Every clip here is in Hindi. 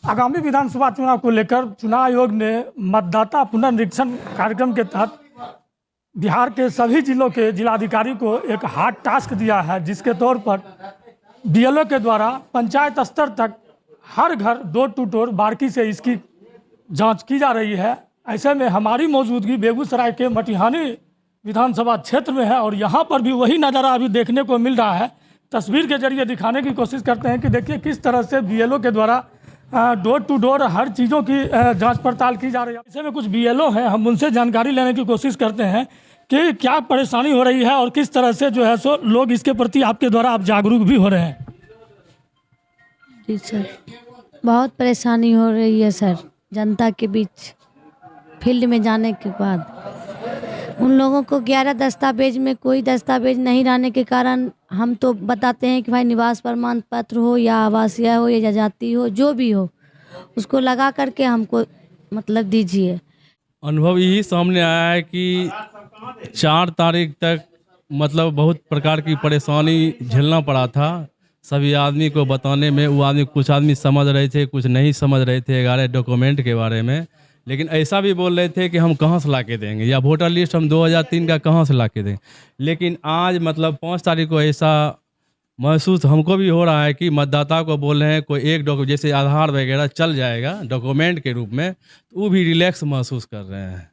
आगामी विधानसभा चुनाव को लेकर चुनाव आयोग ने मतदाता पुनर्निरीक्षण कार्यक्रम के तहत बिहार के सभी जिलों के जिलाधिकारी को एक हार्ड टास्क दिया है, जिसके तौर पर बीएलओ के द्वारा पंचायत स्तर तक हर घर डोर टू डोर बारीकी से इसकी जांच की जा रही है। ऐसे में हमारी मौजूदगी बेगूसराय के मटिहानी विधानसभा क्षेत्र में है और यहाँ पर भी वही नज़ारा अभी देखने को मिल रहा है। तस्वीर के जरिए दिखाने की कोशिश करते हैं कि देखिए किस तरह से बीएलओ के द्वारा डोर टू डोर हर चीज़ों की जांच पड़ताल की जा रही है। ऐसे में कुछ बीएलओ हैं, हम उनसे जानकारी लेने की कोशिश करते हैं कि क्या परेशानी हो रही है और किस तरह से जो है सो लोग इसके प्रति आपके द्वारा आप जागरूक भी हो रहे हैं। जी सर, बहुत परेशानी हो रही है सर। जनता के बीच फील्ड में जाने के बाद उन लोगों को 11 दस्तावेज में कोई दस्तावेज नहीं रहने के कारण हम तो बताते हैं कि भाई निवास प्रमाण पत्र हो या आवासीय हो या जाति हो, जो भी हो उसको लगा करके हमको मतलब दीजिए। अनुभव यही सामने आया है कि 4 तारीख तक मतलब बहुत प्रकार की परेशानी झेलना पड़ा था। सभी आदमी को बताने में वो आदमी कुछ आदमी समझ रहे थे, कुछ नहीं समझ रहे थे 11 डॉक्यूमेंट के बारे में। लेकिन ऐसा भी बोल रहे थे कि हम कहाँ से ला के देंगे या वोटर लिस्ट हम 2003 का कहाँ से ला के देंगे। लेकिन आज मतलब 5 तारीख को ऐसा महसूस हमको भी हो रहा है कि मतदाता को बोल रहे हैं कोई एक डॉक्यूमेंट जैसे आधार वगैरह चल जाएगा डॉक्यूमेंट के रूप में, तो वो भी रिलैक्स महसूस कर रहे हैं।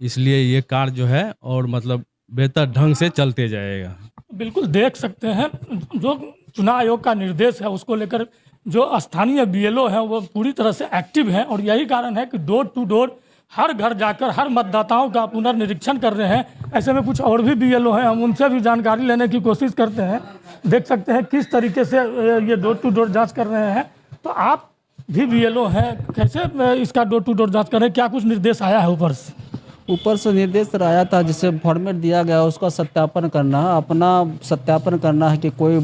इसलिए ये कार्य जो है और मतलब बेहतर ढंग से चलते जाएगा। बिल्कुल देख सकते हैं जो चुनाव आयोग का निर्देश है उसको लेकर जो स्थानीय बीएलओ हैं वो पूरी तरह से एक्टिव हैं और यही कारण है कि डोर टू डोर हर घर जाकर हर मतदाताओं का पुनर्निरीक्षण कर रहे हैं। ऐसे में कुछ और भी बीएलओ हैं, हम उनसे भी जानकारी लेने की कोशिश करते हैं। देख सकते हैं किस तरीके से ये डोर टू डोर जांच कर रहे हैं। तो आप भी बीएलओ हैं, कैसे इसका डोर टू डोर जाँच कर रहे हैं? क्या कुछ निर्देश आया है ऊपर से निर्देश आया था जिससे फॉर्मेट दिया गया उसका सत्यापन करना है, अपना सत्यापन करना है कि कोई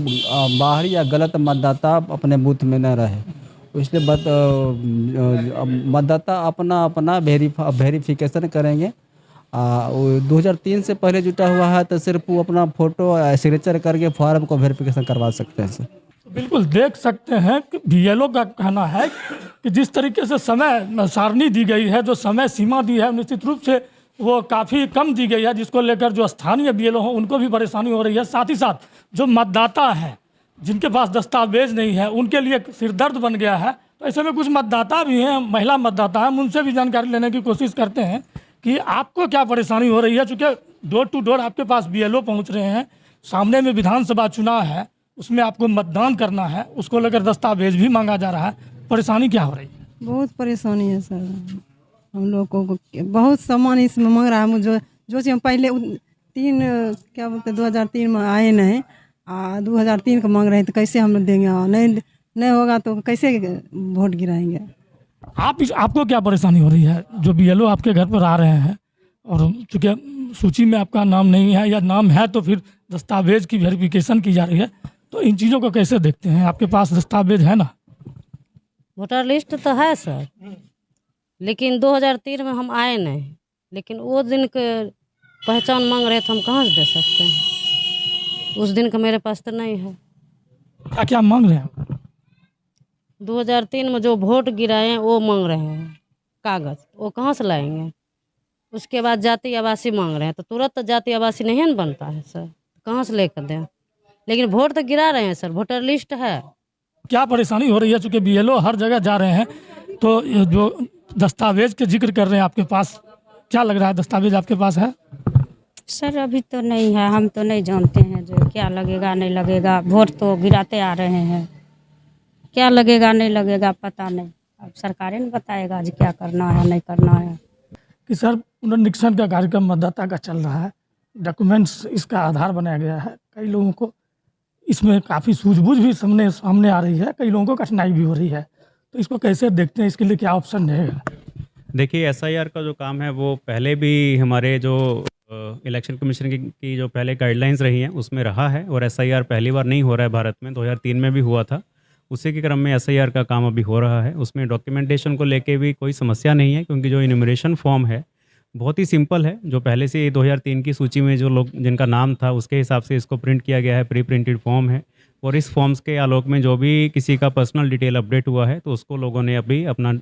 बाहरी या गलत मतदाता अपने बूथ में न रहे। इसलिए मतदाता अपना वेरिफिकेशन करेंगे। 2003 से पहले जुटा हुआ है तो सिर्फ वो अपना फ़ोटो सिग्नेचर करके फॉर्म को वेरिफिकेशन करवा सकते हैं सर। बिल्कुल देख सकते हैं कि बीएलओ का कहना है कि जिस तरीके से समय सारणी दी गई है, जो समय सीमा दी है, निश्चित रूप से वो काफ़ी कम दी गई है, जिसको लेकर जो स्थानीय बीएलओ हैं उनको भी परेशानी हो रही है। साथ ही साथ जो मतदाता हैं जिनके पास दस्तावेज नहीं है उनके लिए सिरदर्द बन गया है। तो ऐसे में कुछ मतदाता भी हैं, महिला मतदाता हैं, उनसे भी जानकारी लेने की कोशिश करते हैं कि आपको क्या परेशानी हो रही है। चूँकि डोर टू डोर आपके पास बीएलओ पहुँच रहे हैं, सामने में विधानसभा चुनाव है, उसमें आपको मतदान करना है, उसको लेकर दस्तावेज भी मांगा जा रहा है। परेशानी क्या हो रही है? बहुत परेशानी है सर, हम लोग को बहुत सामान इसमें मांग रहा है। जो चीज़ हम पहले 2003 में आए नहीं, 2003 का मांग रहे हैं तो कैसे हम लोग देंगे? नहीं होगा तो कैसे वोट गिराएंगे? आपको क्या परेशानी हो रही है? जो बीएलओ आपके घर पर आ रहे हैं और चूँकि सूची में आपका नाम नहीं है या नाम है तो फिर दस्तावेज की वेरिफिकेशन की जा रही है, तो इन चीज़ों को कैसे देखते हैं? आपके पास दस्तावेज है ना? वोटर लिस्ट तो है सर, लेकिन 2003 में हम आए नहीं, लेकिन वो दिन के पहचान मांग रहे थे, हम कहाँ से दे सकते हैं? उस दिन का मेरे पास तो नहीं है। क्या मांग रहे हैं? 2003 में जो वोट गिराए हैं वो मांग रहे हैं कागज़, वो कहाँ से लाएंगे? उसके बाद जाति आवासी मांग रहे हैं, तो तुरंत तो जाति आवासी नहीं न बनता है सर, कहाँ से लेकर दें? लेकिन वोट तो गिरा रहे हैं सर, वोटर लिस्ट है। क्या परेशानी हो रही है? चूँकि बीएलओ हर जगह जा रहे हैं, तो जो दस्तावेज के जिक्र कर रहे हैं आपके पास, क्या लग रहा है दस्तावेज आपके पास है? सर अभी तो नहीं है, हम तो नहीं जानते हैं जो क्या लगेगा नहीं लगेगा। वोट तो गिराते आ रहे हैं, क्या लगेगा नहीं लगेगा पता नहीं, अब सरकारें ने बताएगा आज क्या करना है नहीं करना है। कि सर पुनर्निरीक्षण का कार्यक्रम मतदाता का चल रहा है, डॉक्यूमेंट्स इसका आधार बनाया गया है। कई लोगों को इसमें काफ़ी सूझबूझ भी सामने आ रही है, कई लोगों को कठिनाई भी हो रही है, तो इसको कैसे देखते हैं? इसके लिए क्या ऑप्शन रहेगा? देखिए एसआईआर का जो काम है वो पहले भी हमारे जो इलेक्शन कमीशन की जो पहले गाइडलाइंस रही हैं उसमें रहा है, और एसआईआर पहली बार नहीं हो रहा है भारत में, 2003 में भी हुआ था। उसी के क्रम में एसआईआर का काम अभी हो रहा है। उसमें डॉक्यूमेंटेशन को लेके भी कोई समस्या नहीं है, क्योंकि जो इन्यूमरेशन फॉर्म है बहुत ही सिंपल है। जो पहले से 2003 की सूची में जो लोग जिनका नाम था उसके हिसाब से इसको प्रिंट किया गया है, प्री प्रिंटेड फॉर्म है, और इस फॉर्म्स के आलोक में जो भी किसी का पर्सनल डिटेल अपडेट हुआ है तो उसको लोगों ने अभी अपना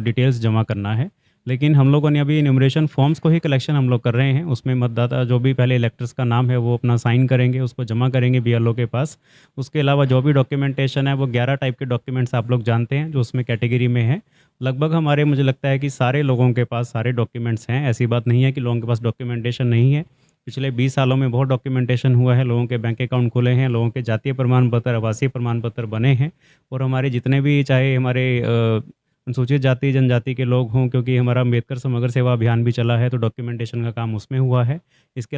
डिटेल्स जमा करना है। लेकिन हम लोगों ने अभी इन्यूमरेशन फॉर्म्स को ही कलेक्शन हम लोग कर रहे हैं। उसमें मतदाता जो भी पहले इलेक्टर्स का नाम है वो अपना साइन करेंगे, उसको जमा करेंगे बीएलओ के पास। उसके अलावा जो भी डॉक्यूमेंटेशन है वो 11 टाइप के डॉक्यूमेंट्स आप लोग जानते हैं जो उसमें कैटेगरी में है। लगभग हमारे मुझे लगता है कि सारे लोगों के पास सारे डॉक्यूमेंट्स हैं। ऐसी बात नहीं है कि लोगों के पास डॉक्यूमेंटेशन नहीं है। पिछले 20 सालों में बहुत डॉक्यूमेंटेशन हुआ है, लोगों के बैंक अकाउंट खुले हैं, लोगों के जातीय प्रमाण पत्र, आवासीय प्रमाण पत्र बने हैं। और हमारे जितने भी चाहे हमारे अनुसूचित जाति जनजाति के लोग हों, क्योंकि हमारा अम्बेडकर समग्र सेवा अभियान भी चला है तो डॉक्यूमेंटेशन का काम उसमें हुआ है। इसके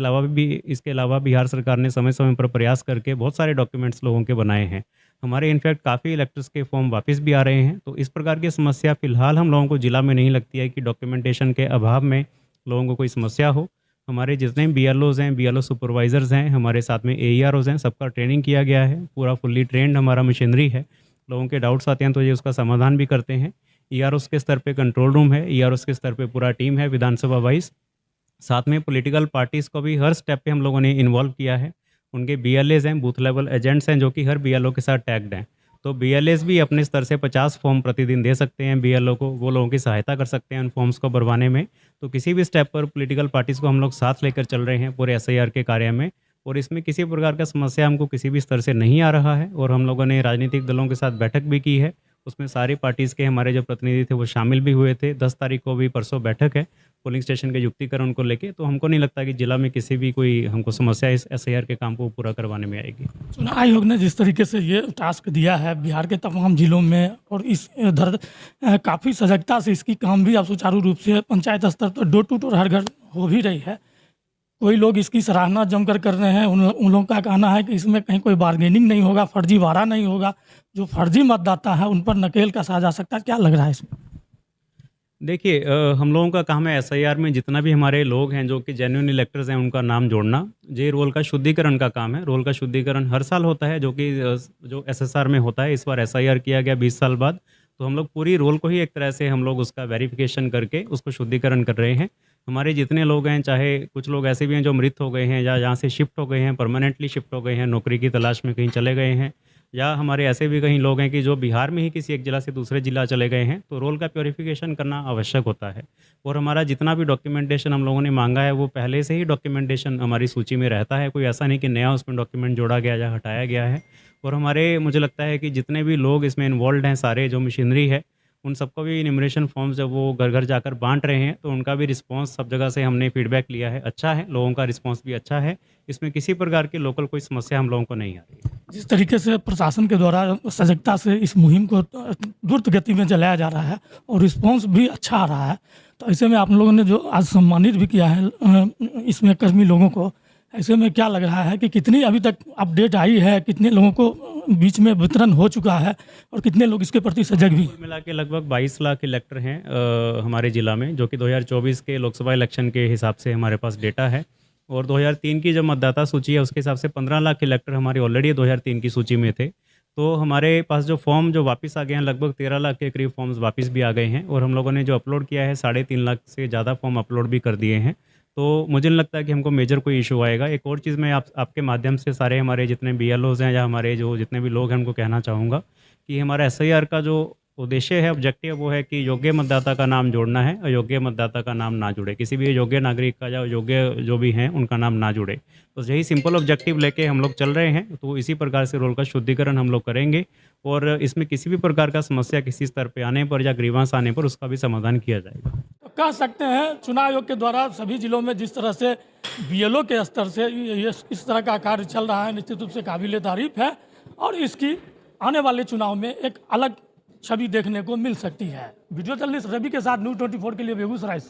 अलावा बिहार सरकार ने समय समय पर प्रयास करके बहुत सारे डॉक्यूमेंट्स लोगों के बनाए हैं। हमारे इनफैक्ट काफ़ी इलेक्टर्स के फॉर्म वापस भी आ रहे हैं। तो इस प्रकार की समस्या फ़िलहाल हम लोगों को ज़िला में नहीं लगती है कि डॉक्यूमेंटेशन के अभाव में लोगों को कोई समस्या हो। हमारे जितने बीएलओज़ हैं, बीएलओ सुपरवाइज़र्स हैं, हमारे साथ में एईआरओज़ हैं, सबका ट्रेनिंग किया गया है। पूरा फुल्ली ट्रेंड हमारा मशीनरी है। लोगों के डाउट्स आते हैं तो ये उसका समाधान भी करते हैं। ईआरओज़ के स्तर पे कंट्रोल रूम है, ईआरओज़ के स्तर पे पूरा टीम है विधानसभा वाइज। साथ में पॉलिटिकल पार्टीज़ को भी हर स्टेप पे हम लोगों ने इन्वॉल्व किया है। उनके बीएलएज़ हैं, बूथ लेवल एजेंट्स हैं जो कि हर बीएलओ के साथ टैग्ड हैं। तो बीएलएज़ भी अपने स्तर से 50 फॉर्म प्रतिदिन दे सकते हैं बीएलओ को, वो लोगों की सहायता कर सकते हैं उन फॉर्म्स को भरवाने में। तो किसी भी स्टेप पर पॉलिटिकल पार्टीज़ को हम लोग साथ लेकर चल रहे हैं पूरे एसआईआर के कार्य में। और इसमें किसी प्रकार का समस्या हमको किसी भी स्तर से नहीं आ रहा है। और हम लोगों ने राजनीतिक दलों के साथ बैठक भी की है, उसमें सारी पार्टीज़ के हमारे जो प्रतिनिधि थे वो शामिल भी हुए थे। 10 तारीख को भी परसों बैठक है पोलिंग स्टेशन के युक्तिकरण को लेके। तो हमको नहीं लगता कि जिला में किसी भी कोई हमको समस्या इस एसआईआर के काम को पूरा करवाने में आएगी। चुनाव आयोग ने जिस तरीके से ये टास्क दिया है बिहार के तमाम जिलों में, और इस इधर काफ़ी सजगता से इसकी काम भी अब सुचारू रूप से पंचायत स्तर पर डोर टू डोर हर घर हो भी रही है। कोई लोग इसकी सराहना जमकर कर रहे हैं। उन लोगों का कहना है कि इसमें कहीं कोई बार्गेनिंग नहीं होगा, फर्जीवाड़ा नहीं होगा, जो फर्जी मतदाता है उन पर नकेल कसा जा सकता है। क्या लग रहा है इसमें? देखिए, हम लोगों का काम है एसआईआर में जितना भी हमारे लोग हैं जो कि जेन्युइन इलेक्टर्स हैं उनका नाम जोड़ना। ये रोल का शुद्धिकरण का काम है। रोल का शुद्धिकरण हर साल होता है जो कि जो एसएसआर में होता है। इस बार एसआईआर किया गया 20 साल बाद। तो हम लोग पूरी रोल को ही एक तरह से हम लोग उसका वेरिफिकेशन करके उसको शुद्धिकरण कर रहे हैं। हमारे जितने लोग हैं, चाहे कुछ लोग ऐसे भी हैं जो मृत हो गए हैं या यहाँ से शिफ्ट हो गए हैं, परमानेंटली शिफ्ट हो गए हैं, नौकरी की तलाश में कहीं चले गए हैं, या हमारे ऐसे भी कहीं लोग हैं कि जो बिहार में ही किसी एक ज़िला से दूसरे ज़िला चले गए हैं। तो रोल का प्योरीफिकेशन करना आवश्यक होता है। और हमारा जितना भी डॉक्यूमेंटेशन हम लोगों ने मांगा है वो पहले से ही डॉक्यूमेंटेशन हमारी सूची में रहता है। कोई ऐसा नहीं कि नया उसमें डॉक्यूमेंट जोड़ा गया या हटाया गया है। और हमारे मुझे लगता है कि जितने भी लोग इसमें इन्वॉल्व हैं, सारे जो मशीनरी है, उन सबको भी इन्यूमरेशन फॉर्म्स जब वो घर घर जाकर बांट रहे हैं तो उनका भी रिस्पांस सब जगह से हमने फीडबैक लिया है, अच्छा है। लोगों का रिस्पांस भी अच्छा है। इसमें किसी प्रकार की लोकल कोई समस्या हम लोगों को नहीं आ रही है। जिस तरीके से प्रशासन के द्वारा सजगता से इस मुहिम को द्रुत गति में चलाया जा रहा है और रिस्पांस भी अच्छा आ रहा है, तो ऐसे में आप लोगों ने जो आज सम्मानित भी किया है इसमें कर्मी लोगों को, ऐसे में क्या लग रहा है कि कितनी अभी तक अपडेट आई है, कितने लोगों को बीच में वितरण हो चुका है और कितने लोग इसके प्रति सजग भी? मिला के लगभग 22 लाख इलेक्टर हैं हमारे ज़िला में, जो कि 2024 के लोकसभा इलेक्शन के हिसाब से हमारे पास डेटा है। और 2003 की जो मतदाता सूची है उसके हिसाब से 15 लाख इलेक्टर हमारे ऑलरेडी 2003 की सूची में थे। तो हमारे पास जो फॉर्म जो वापस आ गए हैं, लगभग 13 लाख के करीब फॉर्म्स वापस भी आ गए हैं। और हम लोगों ने जो अपलोड किया है 3.5 लाख से ज़्यादा फॉर्म अपलोड भी कर दिए हैं। तो मुझे नहीं लगता कि हमको मेजर कोई इशू आएगा। एक और चीज़ मैं आपके माध्यम से सारे हमारे जितने बीएलओज़ हैं या हमारे जो जितने भी लोग हैं उनको कहना चाहूँगा कि हमारा एसआईआर का जो उद्देश्य है, ऑब्जेक्टिव, वो है कि योग्य मतदाता का नाम जोड़ना है, अयोग्य मतदाता का नाम ना जुड़े। किसी भी योग्य नागरिक का या योग्य जो भी हैं उनका नाम ना जुड़े। तो यही सिंपल ऑब्जेक्टिव लेके हम लोग चल रहे हैं। तो इसी प्रकार से रोल का शुद्धिकरण हम लोग करेंगे और इसमें किसी भी प्रकार का समस्या किसी स्तर पे आने पर या ग्रीवांस आने पर उसका भी समाधान किया जाएगा। तो कह सकते हैं चुनाव आयोग के द्वारा सभी जिलों में जिस तरह से बीएलओ के स्तर से ये इस तरह का कार्य चल रहा है, निश्चित रूप से काबिल तारीफ है और इसकी आने वाले चुनाव में एक अलग छवि देखने को मिल सकती है। वीडियो जर्नलिस्ट रवि के साथ न्यूज़ 24 के लिए बेगूसराय से।